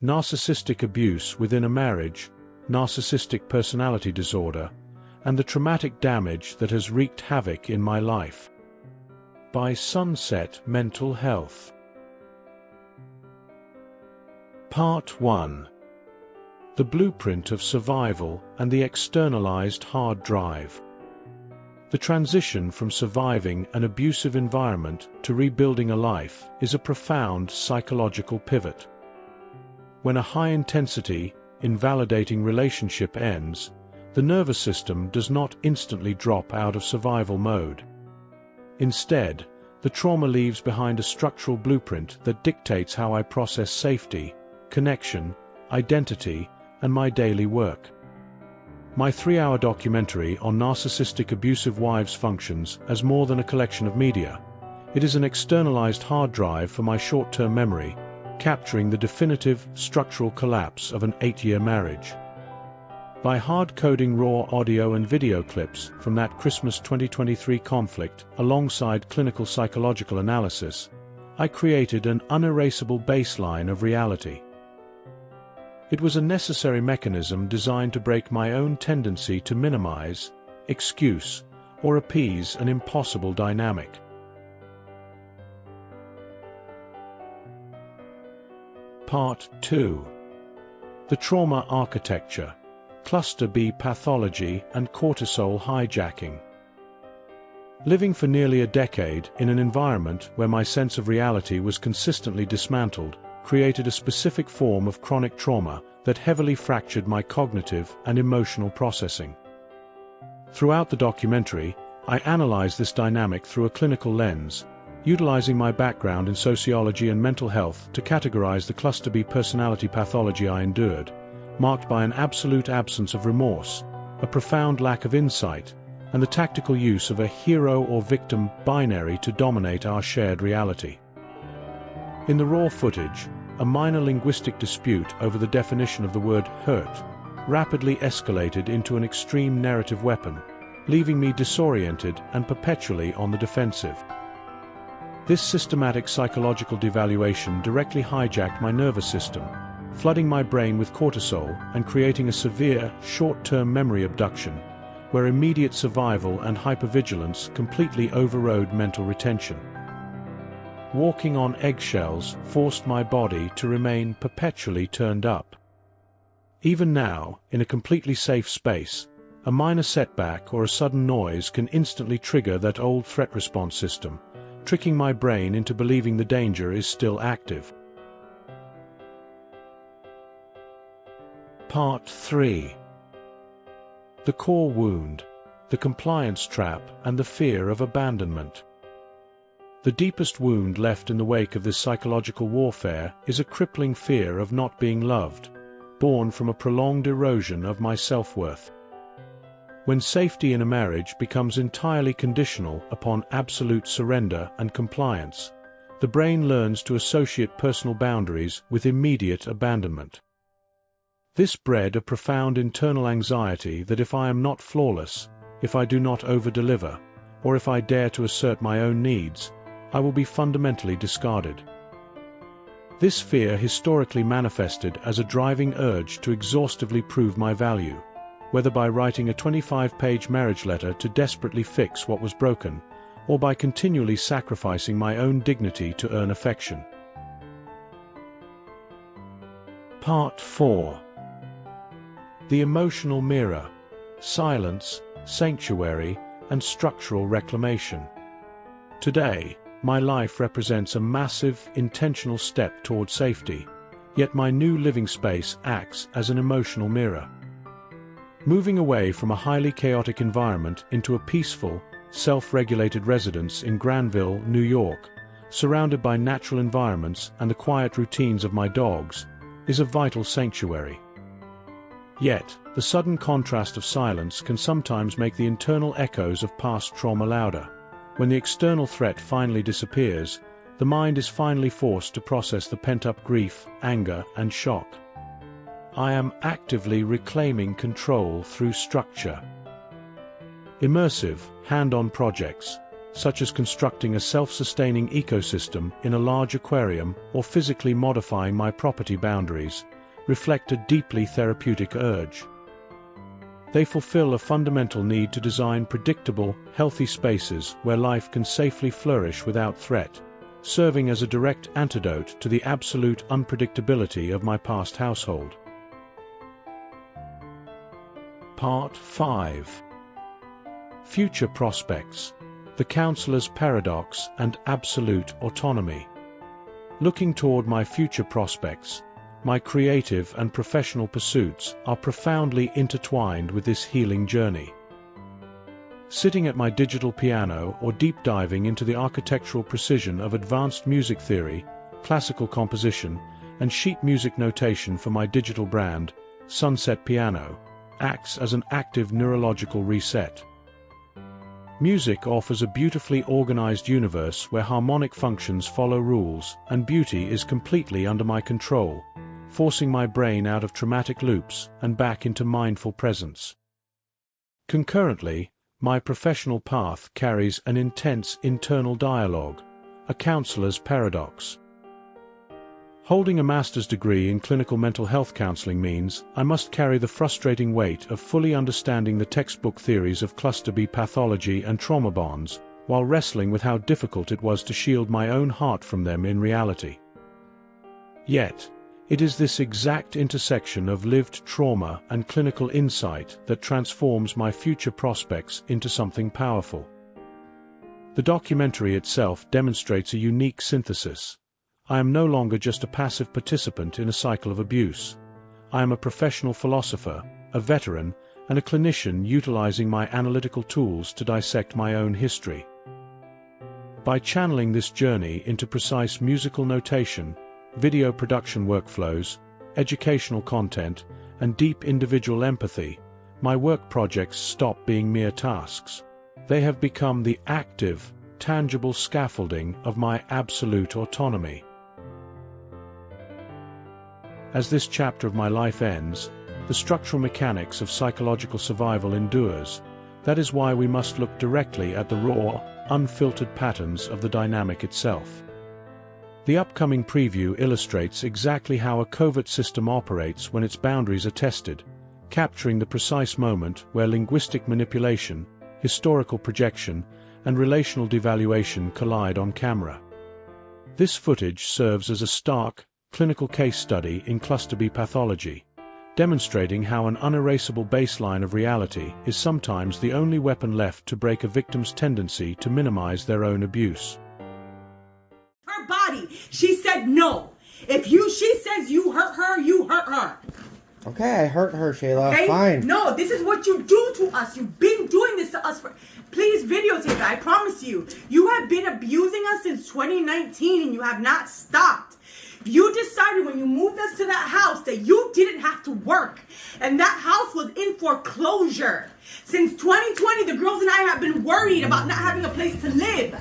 narcissistic abuse within a marriage, narcissistic personality disorder, and the traumatic damage that has wreaked havoc in my life. By Sunset Mental Health. Part 1. The Blueprint of Survival and the Externalized Hard Drive. The transition from surviving an abusive environment to rebuilding a life is a profound psychological pivot. When a high-intensity, invalidating relationship ends, the nervous system does not instantly drop out of survival mode. Instead, the trauma leaves behind a structural blueprint that dictates how I process safety, connection, identity, and my daily work. My 3-hour documentary on narcissistic abusive wives functions as more than a collection of media. It is an externalized hard drive for my short-term memory, capturing the definitive structural collapse of an 8-year marriage. By hard-coding raw audio and video clips from that Christmas 2023 conflict alongside clinical psychological analysis, I created an unerasable baseline of reality. It was a necessary mechanism designed to break my own tendency to minimize, excuse, or appease an impossible dynamic. Part 2. The Trauma Architecture, Cluster B Pathology and Cortisol Hijacking. Living for nearly a decade in an environment where my sense of reality was consistently dismantled created a specific form of chronic trauma that heavily fractured my cognitive and emotional processing. Throughout the documentary, I analyzed this dynamic through a clinical lens, utilizing my background in sociology and mental health to categorize the cluster B personality pathology I endured, marked by an absolute absence of remorse, a profound lack of insight, and the tactical use of a hero or victim binary to dominate our shared reality. In the raw footage, a minor linguistic dispute over the definition of the word hurt rapidly escalated into an extreme narrative weapon, leaving me disoriented and perpetually on the defensive. This systematic psychological devaluation directly hijacked my nervous system, flooding my brain with cortisol and creating a severe, short-term memory abduction, where immediate survival and hypervigilance completely overrode mental retention. Walking on eggshells forced my body to remain perpetually turned up. Even now, in a completely safe space, a minor setback or a sudden noise can instantly trigger that old threat response system, tricking my brain into believing the danger is still active. Part 3. The Core Wound, the Compliance Trap and the Fear of Abandonment. The deepest wound left in the wake of this psychological warfare is a crippling fear of not being loved, born from a prolonged erosion of my self-worth. When safety in a marriage becomes entirely conditional upon absolute surrender and compliance, the brain learns to associate personal boundaries with immediate abandonment. This bred a profound internal anxiety that if I am not flawless, if I do not over-deliver, or if I dare to assert my own needs, I will be fundamentally discarded. This fear historically manifested as a driving urge to exhaustively prove my value, whether by writing a 25-page marriage letter to desperately fix what was broken, or by continually sacrificing my own dignity to earn affection. Part 4. The Emotional Mirror, Silence, Sanctuary, and Structural Reclamation. Today, my life represents a massive, intentional step toward safety, yet my new living space acts as an emotional mirror. Moving away from a highly chaotic environment into a peaceful, self-regulated residence in Granville, New York, surrounded by natural environments and the quiet routines of my dogs, is a vital sanctuary. Yet, the sudden contrast of silence can sometimes make the internal echoes of past trauma louder. When the external threat finally disappears, the mind is finally forced to process the pent-up grief, anger, and shock. I am actively reclaiming control through structure. Immersive, hand-on projects, such as constructing a self-sustaining ecosystem in a large aquarium or physically modifying my property boundaries, reflect a deeply therapeutic urge. They fulfill a fundamental need to design predictable, healthy spaces where life can safely flourish without threat, serving as a direct antidote to the absolute unpredictability of my past household. Part 5. Future Prospects, the Counselor's Paradox and Absolute Autonomy. Looking toward my future prospects, my creative and professional pursuits are profoundly intertwined with this healing journey. Sitting at my digital piano or deep diving into the architectural precision of advanced music theory, classical composition, and sheet music notation for my digital brand, Sunset Piano, acts as an active neurological reset. Music offers a beautifully organized universe where harmonic functions follow rules and beauty is completely under my control, forcing my brain out of traumatic loops and back into mindful presence. Concurrently, my professional path carries an intense internal dialogue, a counselor's paradox. Holding a master's degree in clinical mental health counseling means I must carry the frustrating weight of fully understanding the textbook theories of cluster B pathology and trauma bonds, while wrestling with how difficult it was to shield my own heart from them in reality. Yet, it is this exact intersection of lived trauma and clinical insight that transforms my future prospects into something powerful. The documentary itself demonstrates a unique synthesis. I am no longer just a passive participant in a cycle of abuse. I am a professional philosopher, a veteran, and a clinician utilizing my analytical tools to dissect my own history. By channeling this journey into precise musical notation, video production workflows, educational content, and deep individual empathy, my work projects stop being mere tasks. They have become the active, tangible scaffolding of my absolute autonomy. As this chapter of my life ends, the structural mechanics of psychological survival endures. That is why we must look directly at the raw, unfiltered patterns of the dynamic itself. The upcoming preview illustrates exactly how a covert system operates when its boundaries are tested, capturing the precise moment where linguistic manipulation, historical projection, and relational devaluation collide on camera. This footage serves as a stark, clinical case study in cluster B pathology, demonstrating how an unerasable baseline of reality is sometimes the only weapon left to break a victim's tendency to minimize their own abuse. Her body, she said no. She says you hurt her, you hurt her. Okay, I hurt her, Shayla. Okay? Fine. No, this is what you do to us. You've been doing this to us for... Please videotape it, I promise you. You have been abusing us since 2019 and you have not stopped. You decided when you moved us to that house that you didn't have to work. And that house was in foreclosure. Since 2020, the girls and I have been worried about not having a place to live.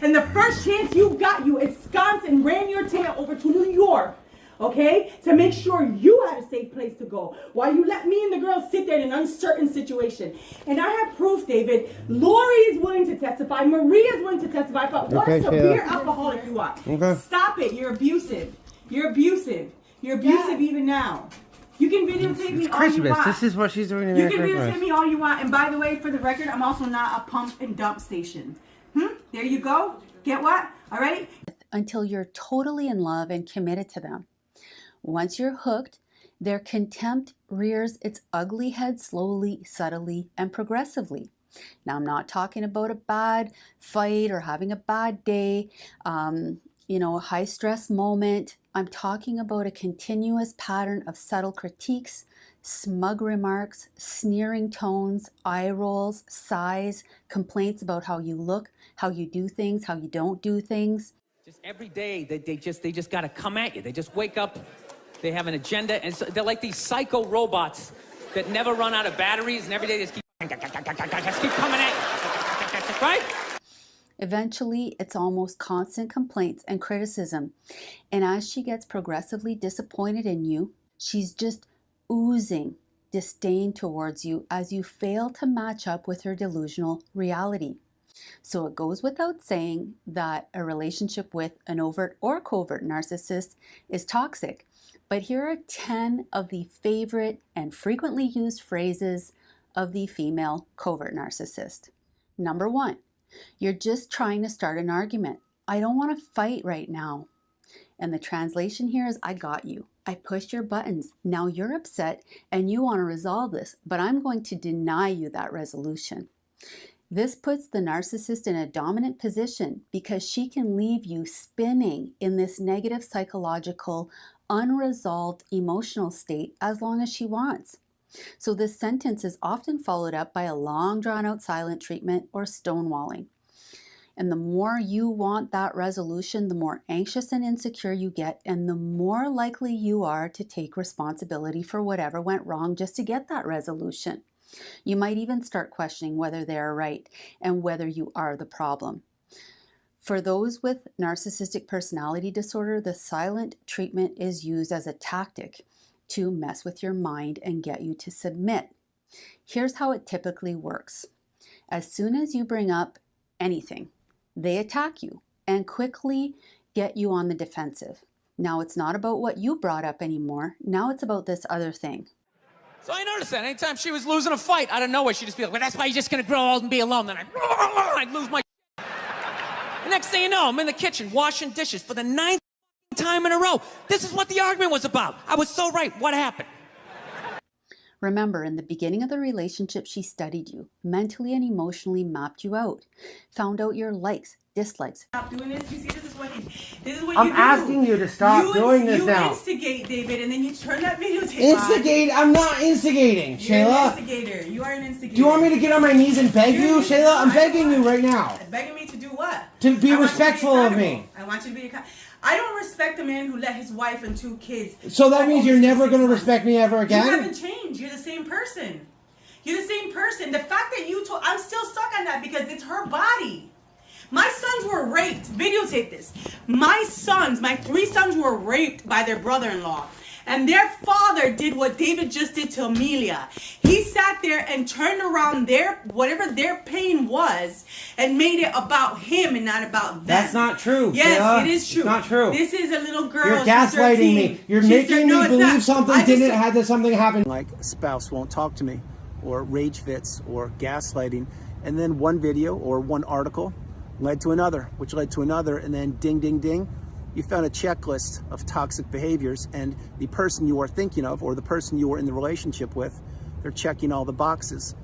And the first chance you got, you ensconced and ran your tail over to New York, okay, to make sure you had a safe place to go, while you let me and the girls sit there in an uncertain situation. And I have proof, David. Lori is willing to testify. Maria is willing to testify about what a severe alcoholic you are. Okay. Stop it. You're abusive. You're abusive. You're abusive even now. You can videotape me all you want. This is what she's doing in You can videotape me all you want. And by the way, for the record, I'm also not a pump and dump station. There you go. Get what? All right? Until you're totally in love and committed to them. Once you're hooked, their contempt rears its ugly head slowly, subtly, and progressively. Now, I'm not talking about a bad fight or having a bad day, a high stress moment. I'm talking about a continuous pattern of subtle critiques, smug remarks, sneering tones, eye rolls, sighs, complaints about how you look, how you do things, how you don't do things. Just every day, they just got to come at you. They just wake up, they have an agenda, and so they're like these psycho robots that never run out of batteries, and every day they just keep coming at you, right? Eventually, it's almost constant complaints and criticism. And as she gets progressively disappointed in you, she's just oozing disdain towards you as you fail to match up with her delusional reality. So it goes without saying that a relationship with an overt or covert narcissist is toxic. But here are 10 of the favorite and frequently used phrases of the female covert narcissist. Number 1, you're just trying to start an argument. I don't want to fight right now. And the translation here is, I got you. I pushed your buttons. Now you're upset and you want to resolve this, but I'm going to deny you that resolution. This puts the narcissist in a dominant position because she can leave you spinning in this negative psychological, unresolved emotional state as long as she wants. So this sentence is often followed up by a long drawn-out silent treatment or stonewalling. And the more you want that resolution, the more anxious and insecure you get, and the more likely you are to take responsibility for whatever went wrong just to get that resolution. You might even start questioning whether they are right and whether you are the problem. For those with narcissistic personality disorder, the silent treatment is used as a tactic to mess with your mind and get you to submit. Here's how it typically works. As soon as you bring up anything, they attack you and quickly get you on the defensive. Now it's not about what you brought up anymore. Now it's about this other thing. So I noticed that anytime she was losing a fight, out of nowhere, she'd just be like, well, that's why you're just going to grow old and be alone. Then I'd lose my The next thing you know, I'm in the kitchen washing dishes for the 9th time in a row. This is what the argument was about. I was so right. What happened? Remember, in the beginning of the relationship, she studied you, mentally and emotionally mapped you out, found out your likes, dislikes. Stop doing this. You see, this is what you I'm do. asking you to stop doing this now. You instigate, David, and then you turn that videotape Instigate? I'm not instigating, You're an Shayla. instigator. You are an instigator. Do you want me to get on my knees and beg you, Shayla? I'm begging you right now. Begging me to do what? To be I want you respectful be of me. I want you to be I don't respect a man who let his wife and 2 kids. So that means you're never going to respect me ever again? You haven't changed. You're the same person. You're the same person. The fact that you told, I'm still stuck on that because it's her body. My sons were raped. Videotape this. My 3 sons were raped by their brother-in-law. And their father did what David just did to Amelia. He sat there and turned around whatever their pain was and made it about him and not about them. That's not true. Yes, Shayla. it is true. It's not true. This is a little girl. You're gaslighting me. You're making me believe something had something happen. Like a spouse won't talk to me, or rage fits, or gaslighting, and then one video or one article led to another, which led to another, and then ding, ding, ding. You found a checklist of toxic behaviors, and the person you are thinking of, or the person you were in the relationship with, they're checking all the boxes.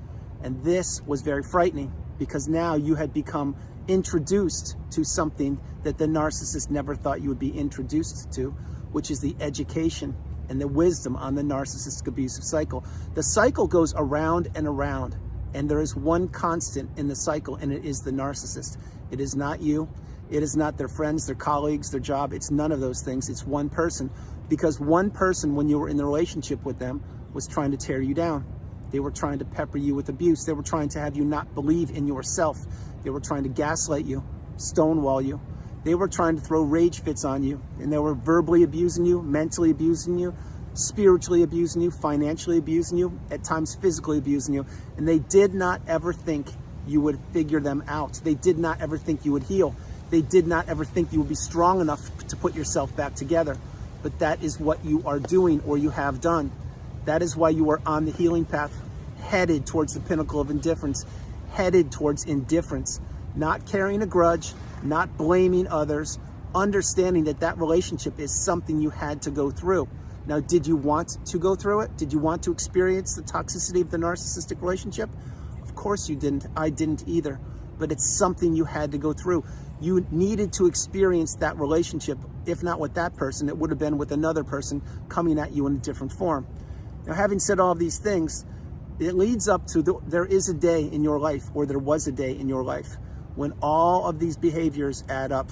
And this was very frightening because now you had become introduced to something that the narcissist never thought you would be introduced to, which is the education and the wisdom on the narcissistic abusive cycle. The cycle goes around and around, and there is one constant in the cycle, and it is the narcissist. It is not you. It is not their friends, their colleagues, their job. It's none of those things. It's one person. Because one person, when you were in the relationship with them, was trying to tear you down. They were trying to pepper you with abuse. They were trying to have you not believe in yourself. They were trying to gaslight you, stonewall you. They were trying to throw rage fits on you. And they were verbally abusing you, mentally abusing you, spiritually abusing you, financially abusing you, at times physically abusing you. And they did not ever think you would figure them out. They did not ever think you would heal. They did not ever think you would be strong enough to put yourself back together. But that is what you are doing, or you have done. That is why you are on the healing path, headed towards the pinnacle of indifference, headed towards indifference, not carrying a grudge, not blaming others, understanding that that relationship is something you had to go through. Now, did you want to go through it? Did you want to experience the toxicity of the narcissistic relationship? Of course you didn't. I didn't either. But it's something you had to go through. You needed to experience that relationship. If not with that person, it would have been with another person coming at you in a different form. Now, having said all of these things, it leads up to there is a day in your life, or there was a day in your life, when all of these behaviors add up,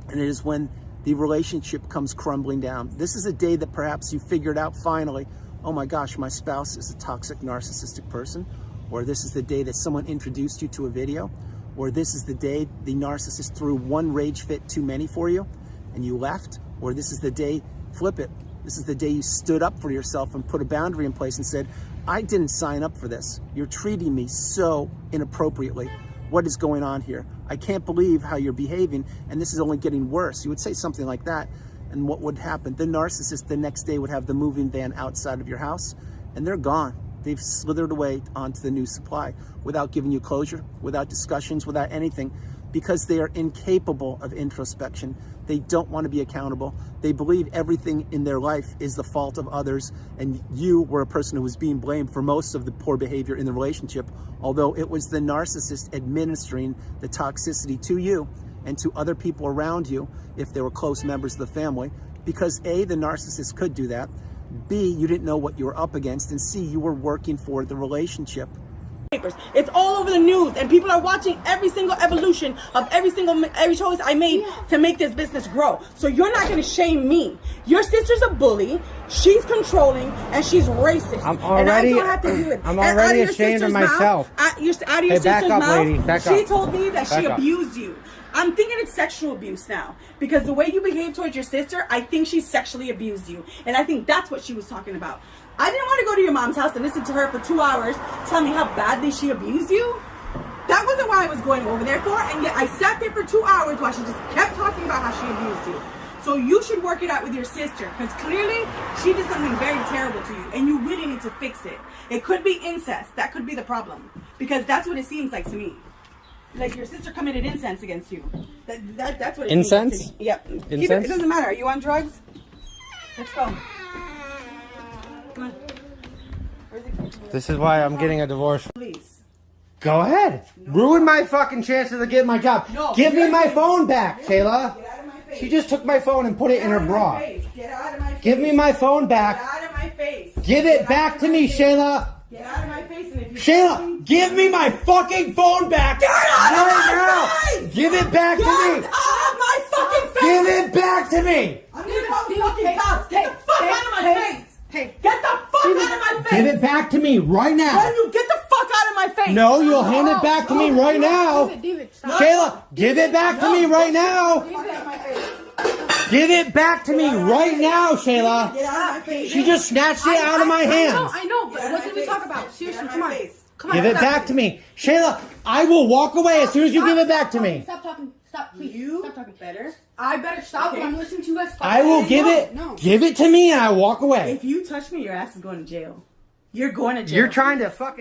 and it is when the relationship comes crumbling down. This is a day that perhaps you figured out finally, oh my gosh, my spouse is a toxic narcissistic person, or this is the day that someone introduced you to a video, or this is the day the narcissist threw one rage fit too many for you and you left, or this is the day, flip it, this is the day you stood up for yourself and put a boundary in place and said, I didn't sign up for this. You're treating me so inappropriately. what is going on here? I can't believe how you're behaving, and this is only getting worse. You would say something like that, and what would happen? The narcissist the next day would have the moving van outside of your house, and they're gone. They've slithered away onto the new supply without giving you closure, without discussions, without anything, because they are incapable of introspection. They don't want to be accountable. They believe everything in their life is the fault of others, and you were a person who was being blamed for most of the poor behavior in the relationship, although it was the narcissist administering the toxicity to you and to other people around you if they were close members of the family, because A, the narcissist could do that, B, you didn't know what you were up against, and C, you were working for the relationship. It's all over the news, and people are watching every single evolution of every choice I made to make this business grow. So you're not going to shame me. Your sister's a bully, she's controlling, and she's racist. I'm already, and I don't have to do it. I'm already ashamed of myself. Out of your sister's back up, mouth, lady. Back up. She told me that she Back up. abused you. I'm thinking it's sexual abuse now, because the way you behave towards your sister, I think she sexually abused you, and I think that's what she was talking about. I didn't want to go to your mom's house and listen to her for 2 hours tell me how badly she abused you. That wasn't why I was going over there for, and yet I sat there for 2 hours while she just kept talking about how she abused you. So you should work it out with your sister, because clearly she did something very terrible to you, and you really need to fix it. It could be incest. That could be the problem, because that's what it seems like to me. Like your sister committed incest against you. That's what it seems like to me. Yep. It doesn't matter. Are you on drugs? Let's go. Come on. Where's it? This is why I'm getting a divorce. Please. Go ahead. No. Ruin my fucking chances of getting my job. No, give me my phone back, Shayla. Get out of my face. She just took my phone and put it in her bra. Get out of my face. Give me my phone back. Get out of my face. Give it back to me, Shayla. Get out of my face. And if you Shayla, give me my fucking phone back. Get out of right my now. face. Give it back to me. Get out of my fucking face. Give it back to me. I'm gonna call the fucking cops. Get the fuck out of my face. Hey, get the fuck out of my face. Give it back to me right now. When you get the fuck out of my face. No, you'll hand it back to me right now. Shayla, give it back to me right now. Give it back to me right now, Shayla. Get out of my face. She just snatched it out of my hands. I know, but what did we talk about? Seriously, come on. Come on. Give it back to me. Shayla, I will walk away as soon as you give it back to me. Stop talking. Stop, please. You Stop talking. better. I better stop when I'm listening to you guys. I will give it. No. Give it to me and I walk away. If you touch me, your ass is going to jail. You're going to jail. You're trying to fucking...